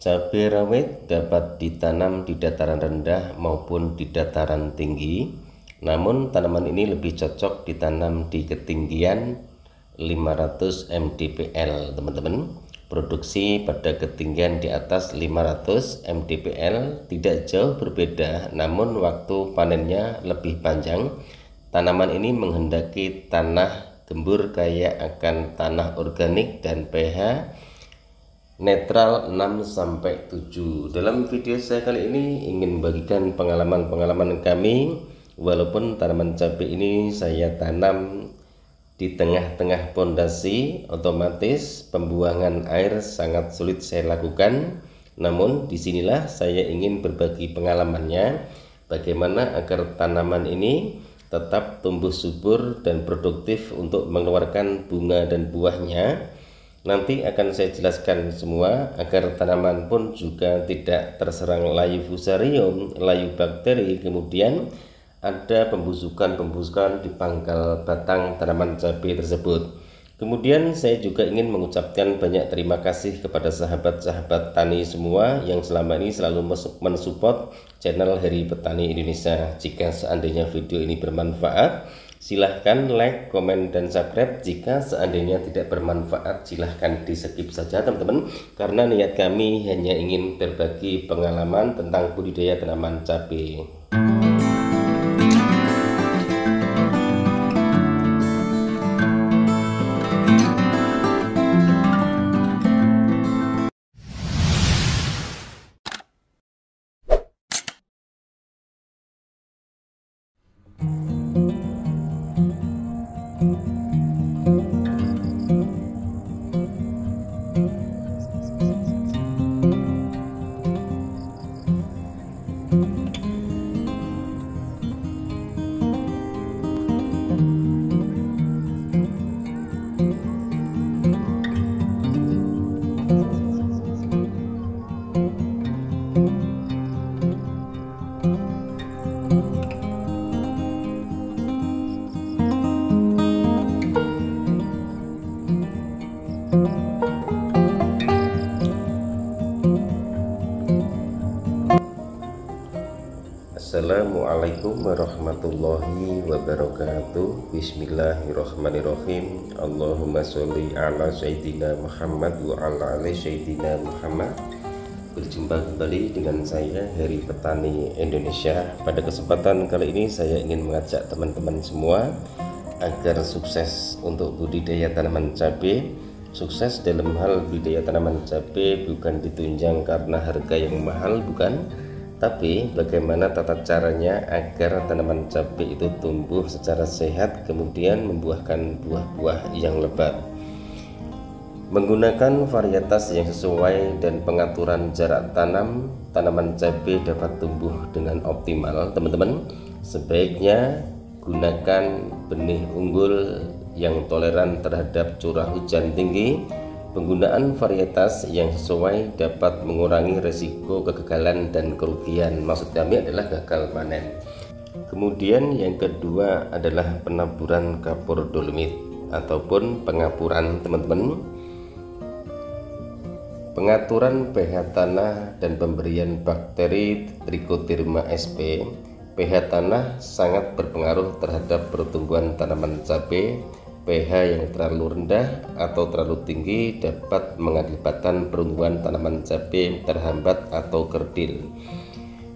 Cabai rawit dapat ditanam di dataran rendah maupun di dataran tinggi, namun tanaman ini lebih cocok ditanam di ketinggian 500 mdpl teman-teman. Produksi pada ketinggian di atas 500 mdpl tidak jauh berbeda, namun waktu panennya lebih panjang. Tanaman ini menghendaki tanah gembur kaya akan tanah organik dan pH netral 6-7. Dalam video saya kali ini ingin membagikan pengalaman-pengalaman kami. Walaupun tanaman cabai ini saya tanam di tengah-tengah pondasi, otomatis pembuangan air sangat sulit saya lakukan. Namun disinilah saya ingin berbagi pengalamannya, bagaimana agar tanaman ini tetap tumbuh subur dan produktif untuk mengeluarkan bunga dan buahnya. Nanti akan saya jelaskan semua agar tanaman pun juga tidak terserang layu fusarium, layu bakteri, kemudian ada pembusukan di pangkal batang tanaman cabai tersebut. Kemudian saya juga ingin mengucapkan banyak terima kasih kepada sahabat-sahabat tani semua yang selama ini selalu mensupport channel Heri Petani Indonesia. Jika seandainya video ini bermanfaat, silahkan like, komen, dan subscribe. Jika seandainya tidak bermanfaat, silahkan di skip saja teman-teman, karena niat kami hanya ingin berbagi pengalaman tentang budidaya tanaman cabai. Assalamualaikum warahmatullahi wabarakatuh. Bismillahirrahmanirrahim. Allahumma sholli ala sayyidina Muhammad wa ala ali sayyidina Muhammad. Berjumpa kembali dengan saya Heri Petani Indonesia. Pada kesempatan kali ini saya ingin mengajak teman-teman semua agar sukses untuk budidaya tanaman cabai. Sukses dalam hal budidaya tanaman cabai bukan ditunjang karena harga yang mahal, bukan, tapi bagaimana tata caranya agar tanaman cabai itu tumbuh secara sehat, kemudian membuahkan buah-buah yang lebat. Menggunakan varietas yang sesuai dan pengaturan jarak tanam, tanaman cabai dapat tumbuh dengan optimal. Teman-teman, sebaiknya gunakan benih unggul yang toleran terhadap curah hujan tinggi. Penggunaan varietas yang sesuai dapat mengurangi resiko kegagalan dan kerugian. Maksud kami adalah gagal panen. Kemudian yang kedua adalah penaburan kapur dolomit ataupun pengapuran teman-teman. Pengaturan pH tanah dan pemberian bakteri Trichoderma sp. pH tanah sangat berpengaruh terhadap pertumbuhan tanaman cabai. pH yang terlalu rendah atau terlalu tinggi dapat mengakibatkan pertumbuhan tanaman cabai terhambat atau kerdil.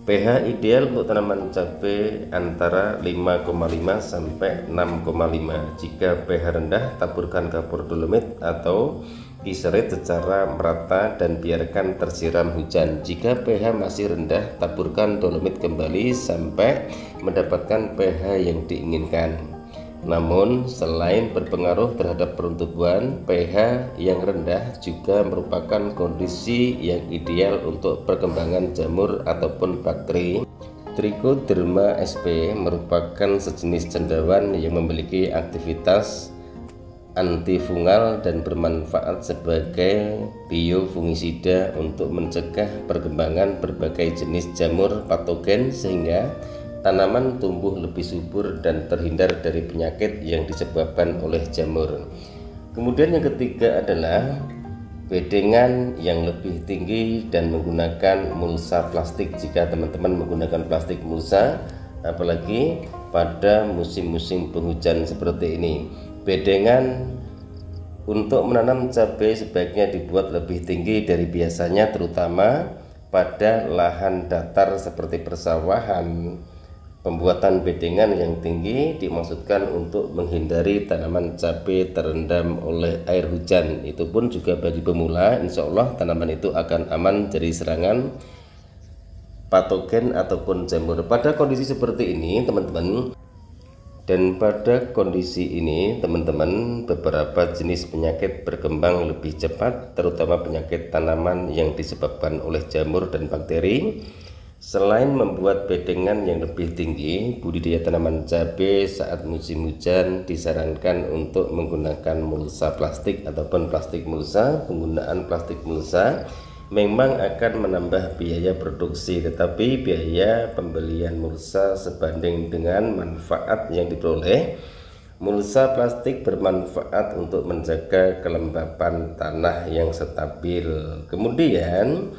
pH ideal untuk tanaman cabai antara 5,5 sampai 6,5. Jika pH rendah, taburkan kapur dolomit atau diserit secara merata dan biarkan tersiram hujan. Jika pH masih rendah, taburkan dolomit kembali sampai mendapatkan pH yang diinginkan. Namun selain berpengaruh terhadap pertumbuhan, pH yang rendah juga merupakan kondisi yang ideal untuk perkembangan jamur ataupun bakteri. Trichoderma sp merupakan sejenis cendawan yang memiliki aktivitas antifungal dan bermanfaat sebagai biofungisida untuk mencegah perkembangan berbagai jenis jamur patogen sehingga tanaman tumbuh lebih subur dan terhindar dari penyakit yang disebabkan oleh jamur. Kemudian yang ketiga adalah bedengan yang lebih tinggi dan menggunakan mulsa plastik jika teman-teman menggunakan plastik mulsa, apalagi pada musim-musim penghujan seperti ini. Bedengan untuk menanam cabai sebaiknya dibuat lebih tinggi dari biasanya, terutama pada lahan datar seperti persawahan. Pembuatan bedengan yang tinggi dimaksudkan untuk menghindari tanaman cabai terendam oleh air hujan. Itu pun juga bagi pemula, insya Allah tanaman itu akan aman dari serangan patogen ataupun jamur. Pada kondisi seperti ini teman-teman, dan pada kondisi ini teman-teman, beberapa jenis penyakit berkembang lebih cepat, terutama penyakit tanaman yang disebabkan oleh jamur dan bakteri. Selain membuat bedengan yang lebih tinggi, budidaya tanaman cabai saat musim hujan disarankan untuk menggunakan mulsa plastik ataupun plastik mulsa. Penggunaan plastik mulsa memang akan menambah biaya produksi, tetapi biaya pembelian mulsa sebanding dengan manfaat yang diperoleh. Mulsa plastik bermanfaat untuk menjaga kelembapan tanah yang stabil. Kemudian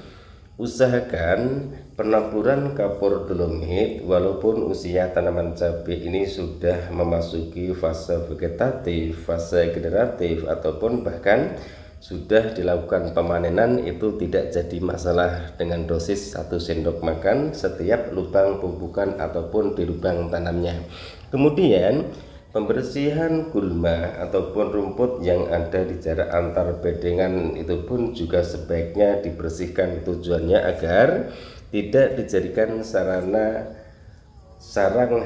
usahakan penaburan kapur dolomit walaupun usia tanaman cabai ini sudah memasuki fase vegetatif, fase generatif, ataupun bahkan sudah dilakukan pemanenan, itu tidak jadi masalah dengan dosis 1 sendok makan setiap lubang pupukan ataupun di lubang tanamnya. Kemudian pembersihan gulma ataupun rumput yang ada di jarak antar bedengan itu pun juga sebaiknya dibersihkan. Tujuannya agar tidak dijadikan sarang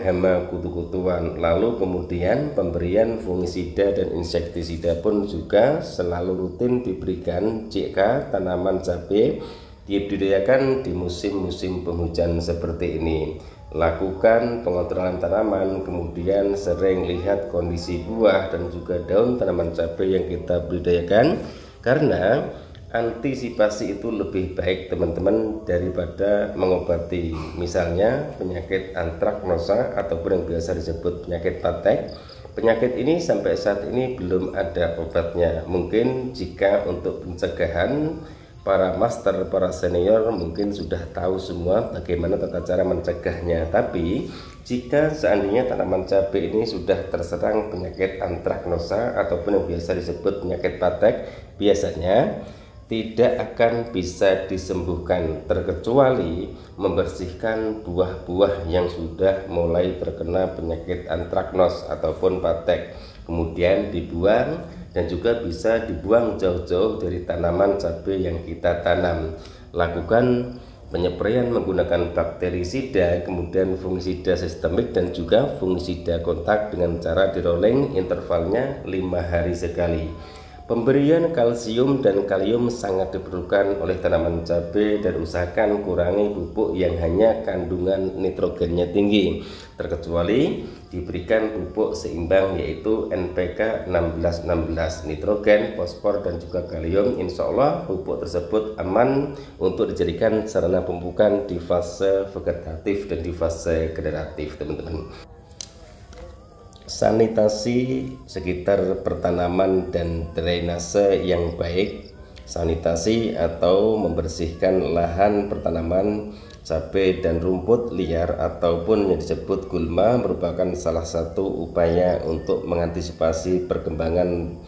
hama kutu-kutuan. Lalu kemudian pemberian fungisida dan insektisida pun juga selalu rutin diberikan jika tanaman cabai dibudidayakan di musim-musim penghujan seperti ini. Lakukan pengontrolan tanaman, kemudian sering lihat kondisi buah dan juga daun tanaman cabai yang kita budidayakan, karena antisipasi itu lebih baik teman-teman daripada mengobati. Misalnya penyakit antraknosa ataupun yang biasa disebut penyakit patek. Penyakit ini sampai saat ini belum ada obatnya. Mungkin jika untuk pencegahan, para master, para senior mungkin sudah tahu semua bagaimana tata cara mencegahnya. Tapi jika seandainya tanaman cabai ini sudah terserang penyakit antraknosa ataupun yang biasa disebut penyakit patek, biasanya tidak akan bisa disembuhkan terkecuali membersihkan buah-buah yang sudah mulai terkena penyakit antraknos ataupun patek, kemudian dibuang, dan juga bisa dibuang jauh-jauh dari tanaman cabai yang kita tanam. Lakukan penyepraian menggunakan bakterisida, kemudian fungisida sistemik dan juga fungisida kontak dengan cara dirolling, intervalnya 5 hari sekali. Pemberian kalsium dan kalium sangat diperlukan oleh tanaman cabai, dan usahakan kurangi pupuk yang hanya kandungan nitrogennya tinggi, terkecuali diberikan pupuk seimbang yaitu NPK 16-16, nitrogen, fosfor dan juga kalium. Insya Allah pupuk tersebut aman untuk dijadikan sarana pemupukan di fase vegetatif dan di fase generatif teman-teman. Sanitasi sekitar pertanaman dan drainase yang baik. Sanitasi atau membersihkan lahan pertanaman cabai dan rumput liar ataupun yang disebut gulma merupakan salah satu upaya untuk mengantisipasi perkembangan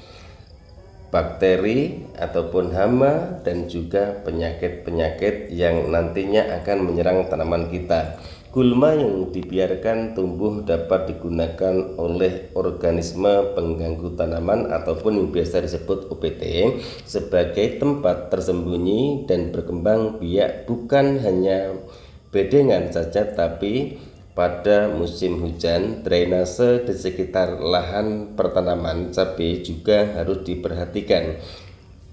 bakteri ataupun hama dan juga penyakit-penyakit yang nantinya akan menyerang tanaman kita. Gulma yang dibiarkan tumbuh dapat digunakan oleh organisme pengganggu tanaman ataupun yang biasa disebut OPT sebagai tempat tersembunyi dan berkembang biak bukan hanya bedengan saja, tapi pada musim hujan drainase di sekitar lahan pertanaman cabai juga harus diperhatikan.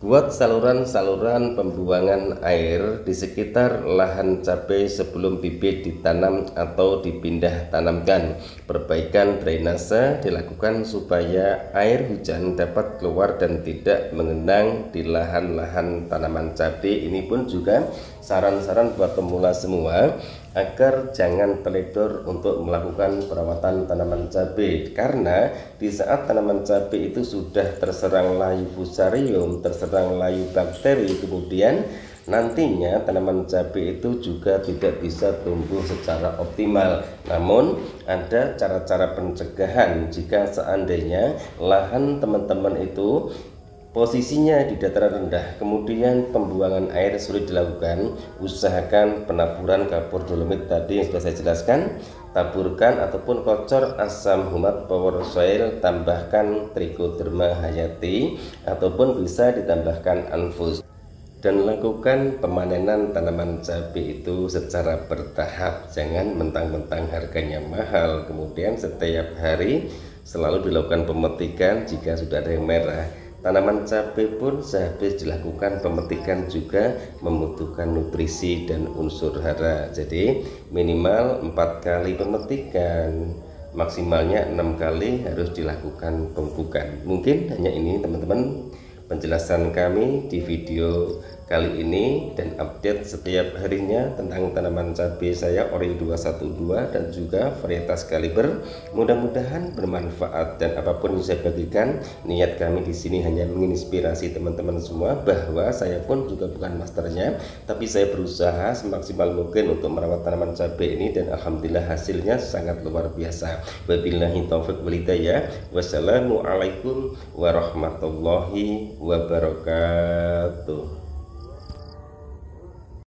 Buat saluran-saluran pembuangan air di sekitar lahan cabai sebelum bibit ditanam atau dipindah tanamkan. Perbaikan drainase dilakukan supaya air hujan dapat keluar dan tidak mengenang di lahan-lahan tanaman cabai. Ini pun juga saran-saran buat pemula semua. agar jangan teledor untuk melakukan perawatan tanaman cabai, karena di saat tanaman cabai itu sudah terserang layu fusarium, terserang layu bakteri, kemudian nantinya tanaman cabai itu juga tidak bisa tumbuh secara optimal. Namun ada cara-cara pencegahan jika seandainya lahan teman-teman itu posisinya di dataran rendah, kemudian pembuangan air sulit dilakukan. Usahakan penaburan kapur dolomit tadi yang sudah saya jelaskan, taburkan ataupun kocor asam humat power soil, tambahkan trichoderma hayati ataupun bisa ditambahkan anfus, dan lakukan pemanenan tanaman cabai itu secara bertahap. Jangan mentang-mentang harganya mahal kemudian setiap hari selalu dilakukan pemetikan. Jika sudah ada yang merah, tanaman cabai pun sehabis dilakukan pemetikan juga membutuhkan nutrisi dan unsur hara. Jadi minimal 4 kali pemetikan, maksimalnya 6 kali harus dilakukan pemupukan. Mungkin hanya ini teman-teman penjelasan kami di video kali ini, dan update setiap harinya tentang tanaman cabai saya Ori 212 dan juga varietas kaliber. Mudah-mudahan bermanfaat, dan apapun yang saya bagikan, niat kami di sini hanya menginspirasi teman-teman semua, bahwa saya pun juga bukan masternya, tapi saya berusaha semaksimal mungkin untuk merawat tanaman cabai ini, dan alhamdulillah hasilnya sangat luar biasa. Wabillahi taufiq wal hidayah. Wassalamualaikum warahmatullahi wabarakatuh.